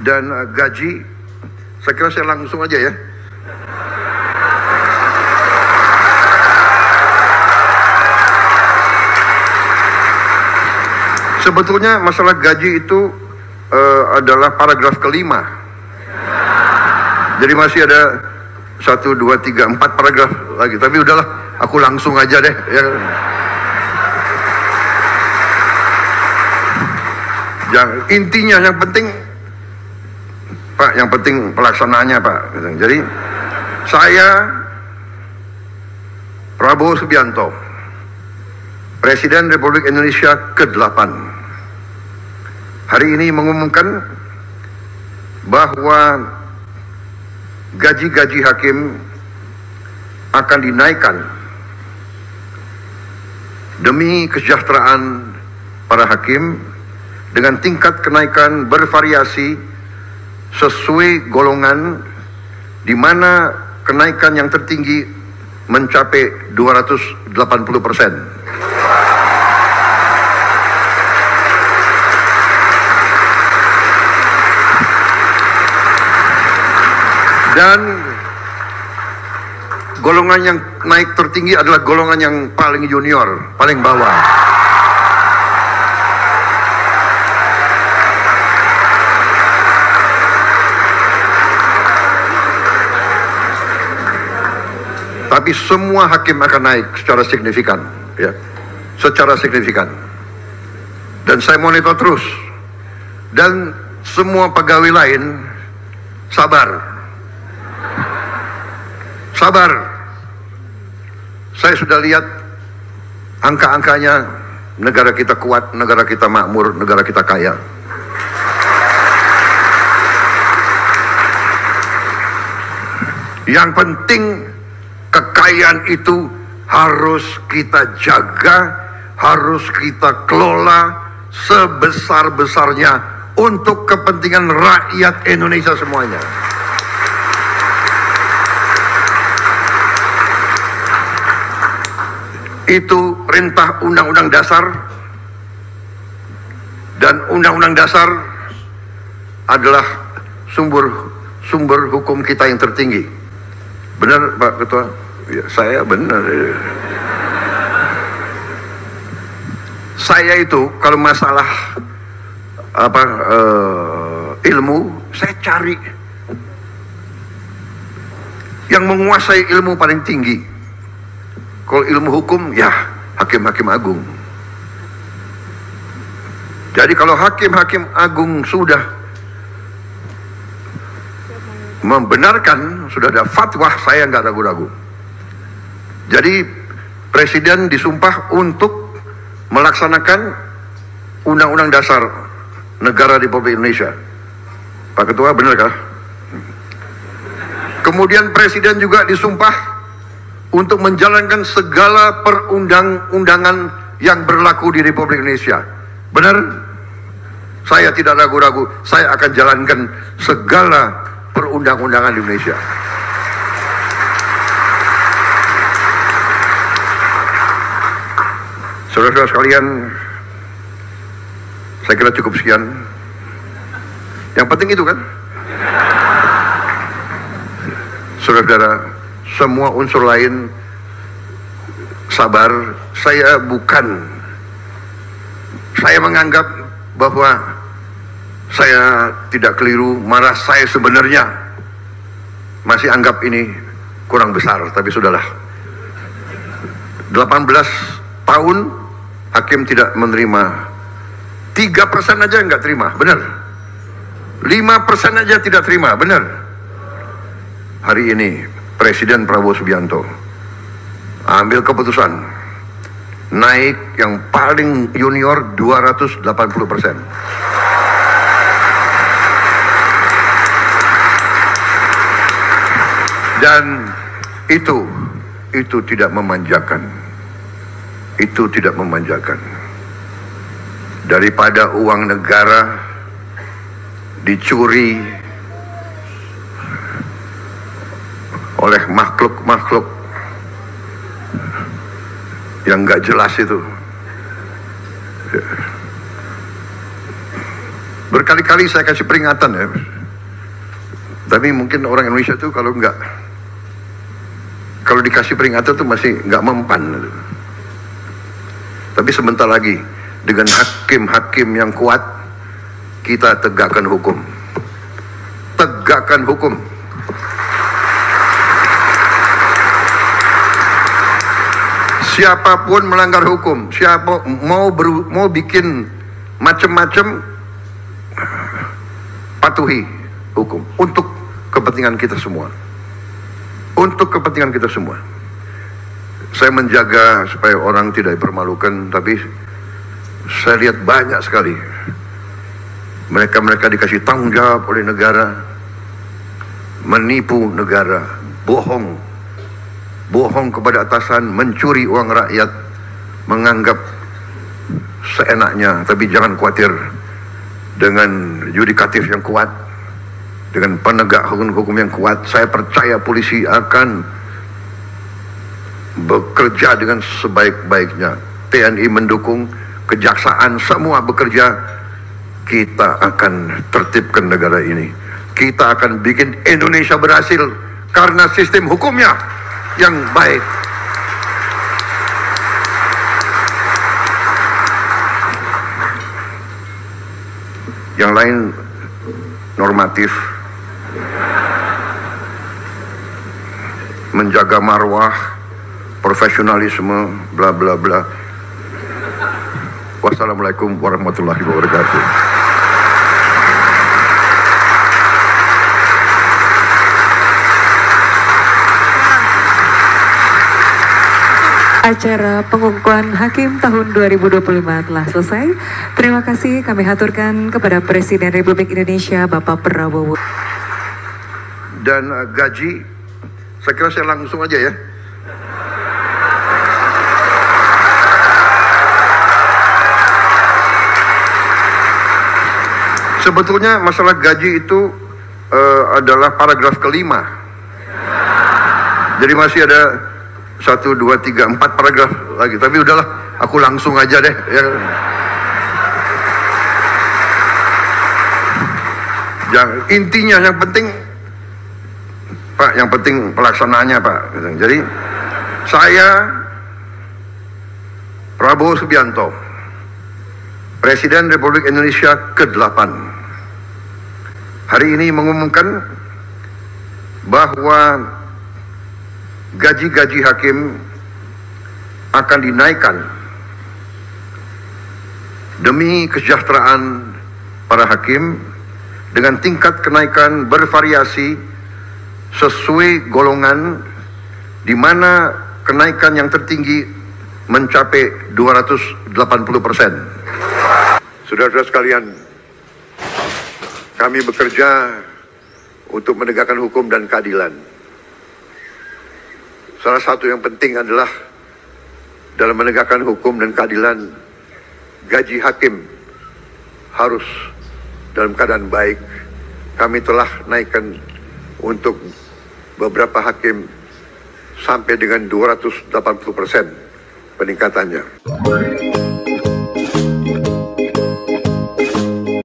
Dan gaji, saya kira saya langsung aja ya. Sebetulnya masalah gaji itu adalah paragraf kelima. Jadi masih ada 1, 2, 3, 4 paragraf lagi. Tapi udahlah, aku langsung aja deh ya. Intinya yang penting Pak, yang penting pelaksanaannya Pak. Jadi saya Prabowo Subianto, Presiden Republik Indonesia ke-8, hari ini mengumumkan bahwa gaji-gaji hakim akan dinaikkan demi kesejahteraan para hakim dengan tingkat kenaikan bervariasi sesuai golongan, di mana kenaikan yang tertinggi mencapai 280%. Dan golongan yang naik tertinggi adalah golongan yang paling junior, paling bawah. Tapi semua hakim akan naik secara signifikan, ya, secara signifikan. Dan saya monitor terus. Dan semua pegawai lain sabar, sabar. Saya sudah lihat angka-angkanya, negara kita kuat, negara kita makmur, negara kita kaya. Yang penting kekayaan itu harus kita jaga, harus kita kelola sebesar-besarnya untuk kepentingan rakyat Indonesia semuanya. Itu perintah Undang-Undang Dasar, dan Undang-Undang Dasar adalah sumber hukum kita yang tertinggi. Benar Pak Ketua? Ya, saya benar. Saya itu kalau masalah ilmu, saya cari yang menguasai ilmu paling tinggi. Kalau ilmu hukum, ya hakim-hakim agung. Jadi kalau hakim-hakim agung sudah membenarkan, sudah ada fatwa, saya nggak ragu-ragu. Jadi Presiden disumpah untuk melaksanakan Undang-Undang Dasar Negara Republik Indonesia. Pak Ketua, benarkah? Kemudian Presiden juga disumpah untuk menjalankan segala perundang-undangan yang berlaku di Republik Indonesia. Benar? Saya tidak ragu-ragu, saya akan jalankan segala perundang-undangan di Indonesia. Saudara-saudara sekalian, saya kira cukup sekian. Yang penting itu kan, saudara-saudara, semua unsur lain sabar. Saya menganggap bahwa saya tidak keliru, malah saya sebenarnya masih anggap ini kurang besar, tapi sudahlah. 18 tahun hakim tidak menerima, 3% aja nggak terima, benar. 5% aja tidak terima, benar. Hari ini Presiden Prabowo Subianto ambil keputusan naik yang paling junior 280%. Dan itu tidak memanjakan. Itu tidak memanjakan. Daripada uang negara dicuri oleh makhluk-makhluk yang nggak jelas itu, Berkali-kali saya kasih peringatan ya. Tapi mungkin orang Indonesia tuh kalau dikasih peringatan tuh masih nggak mempan. Tapi sebentar lagi dengan hakim-hakim yang kuat kita tegakkan hukum. Tegakkan hukum. Siapapun melanggar hukum, siapa mau bikin macam-macam, patuhi hukum untuk kepentingan kita semua. Untuk kepentingan kita semua. Saya menjaga supaya orang tidak dipermalukan, tapi saya lihat banyak sekali mereka dikasih tanggung jawab oleh negara, menipu negara, bohong kepada atasan, mencuri uang rakyat, menganggap seenaknya. Tapi jangan khawatir, dengan yudikatif yang kuat, dengan penegak hukum yang kuat, saya percaya polisi akan bekerja dengan sebaik-baiknya. TNI mendukung, kejaksaan semua bekerja. Kita akan tertibkan negara ini. Kita akan bikin Indonesia berhasil karena sistem hukumnya yang baik. Yang lain normatif, menjaga marwah, profesionalisme, bla bla bla. Wassalamualaikum warahmatullahi wabarakatuh. Acara pengukuhan Hakim tahun 2025 telah selesai. Terima kasih kami haturkan kepada Presiden Republik Indonesia Bapak Prabowo. Dan gaji, saya kira saya langsung aja ya. Sebetulnya masalah gaji itu adalah paragraf kelima. Jadi masih ada 1, 2, 3, 4 paragraf lagi. Tapi udahlah, aku langsung aja deh ya. Intinya yang penting Pak, yang penting pelaksanaannya Pak. Jadi saya Prabowo Subianto, Presiden Republik Indonesia ke-8, hari ini mengumumkan bahwa gaji-gaji hakim akan dinaikkan demi kesejahteraan para hakim dengan tingkat kenaikan bervariasi sesuai golongan, di mana kenaikan yang tertinggi mencapai 280%. Saudara-saudara sekalian, kami bekerja untuk menegakkan hukum dan keadilan. Salah satu yang penting adalah dalam menegakkan hukum dan keadilan, gaji hakim harus dalam keadaan baik. Kami telah naikkan untuk beberapa hakim sampai dengan 280% peningkatannya.